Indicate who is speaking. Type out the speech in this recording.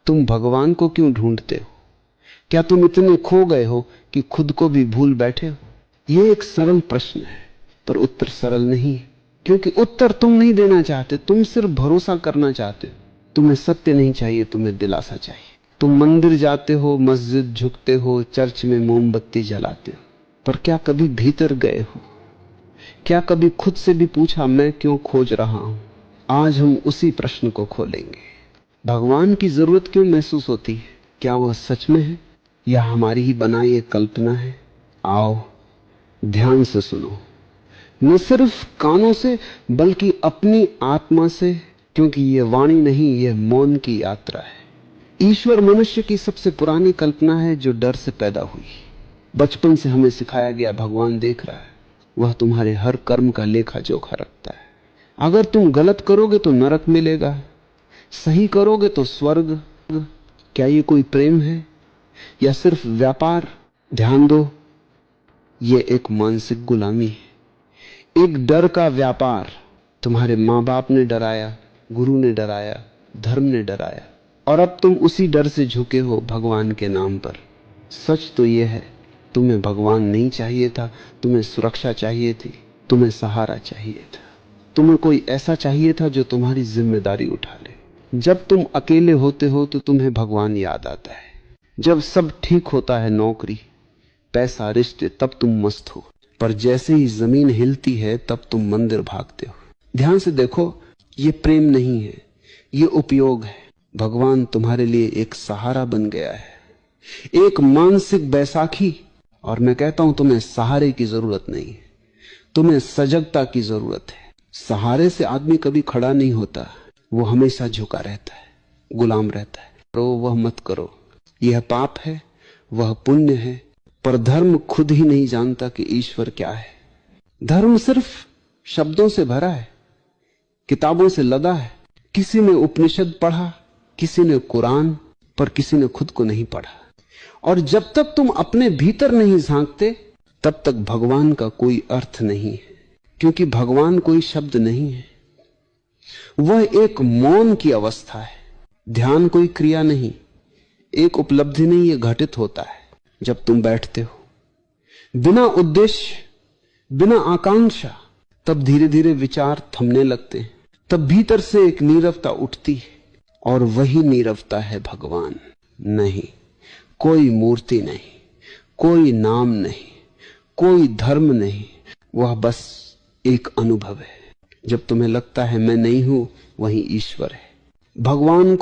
Speaker 1: तुम भगवान को क्यों ढूंढते हो? क्या तुम इतने खो गए हो कि खुद को भी भूल बैठे हो? यह एक सरल प्रश्न है, पर उत्तर सरल नहीं है, क्योंकि उत्तर तुम नहीं देना चाहते, तुम सिर्फ भरोसा करना चाहते हो। तुम्हें सत्य नहीं चाहिए, तुम्हें दिलासा चाहिए। तुम मंदिर जाते हो, मस्जिद झुकते हो, चर्च में मोमबत्ती जलाते हो, पर क्या कभी भीतर गए हो? क्या कभी खुद से भी पूछा, मैं क्यों खोज रहा हूं? आज हम उसी प्रश्न को खोलेंगे। भगवान की जरूरत क्यों महसूस होती है? क्या वह सच में है या हमारी ही बनाई एक कल्पना है? आओ ध्यान से सुनो, न सिर्फ कानों से बल्कि अपनी आत्मा से, क्योंकि यह वाणी नहीं, यह मौन की यात्रा है। ईश्वर मनुष्य की सबसे पुरानी कल्पना है जो डर से पैदा हुई। बचपन से हमें सिखाया गया भगवान देख रहा है, वह तुम्हारे हर कर्म का लेखा जोखा रखता है। अगर तुम गलत करोगे तो नरक मिलेगा, सही करोगे तो स्वर्ग। क्या ये कोई प्रेम है या सिर्फ व्यापार? ध्यान दो, ये एक मानसिक गुलामी है, एक डर का व्यापार। तुम्हारे मां बाप ने डराया, गुरु ने डराया, धर्म ने डराया, और अब तुम उसी डर से झुके हो भगवान के नाम पर। सच तो यह है, तुम्हें भगवान नहीं चाहिए था, तुम्हें सुरक्षा चाहिए थी, तुम्हें सहारा चाहिए था, तुम्हें कोई ऐसा चाहिए था जो तुम्हारी जिम्मेदारी उठा ले। जब तुम अकेले होते हो तो तुम्हें भगवान याद आता है। जब सब ठीक होता है, नौकरी, पैसा, रिश्ते, तब तुम मस्त हो, पर जैसे ही जमीन हिलती है तब तुम मंदिर भागते हो। ध्यान से देखो, ये प्रेम नहीं है, ये उपयोग है। भगवान तुम्हारे लिए एक सहारा बन गया है, एक मानसिक बैसाखी। और मैं कहता हूं, तुम्हें सहारे की जरूरत नहीं है, तुम्हें सजगता की जरूरत है। सहारे से आदमी कभी खड़ा नहीं होता, वो हमेशा झुका रहता है, गुलाम रहता है। करो वह मत करो, यह पाप है, वह पुण्य है। पर धर्म खुद ही नहीं जानता कि ईश्वर क्या है। धर्म सिर्फ शब्दों से भरा है, किताबों से लदा है। किसी ने उपनिषद पढ़ा, किसी ने कुरान, पर किसी ने खुद को नहीं पढ़ा। और जब तक तुम अपने भीतर नहीं झांकते, तब तक भगवान का कोई अर्थ नहीं है, क्योंकि भगवान कोई शब्द नहीं है, वह एक मौन की अवस्था है। ध्यान कोई क्रिया नहीं, एक उपलब्धि नहीं, यह घटित होता है जब तुम बैठते हो बिना उद्देश्य, बिना आकांक्षा। तब धीरे धीरे विचार थमने लगते हैं, तब भीतर से एक नीरवता उठती है, और वही नीरवता है भगवान। नहीं, कोई मूर्ति नहीं, कोई नाम नहीं, कोई धर्म नहीं, वह बस एक अनुभव है। जब तुम्हें लगता है मैं नहीं हूं, वही ईश्वर है। भगवान को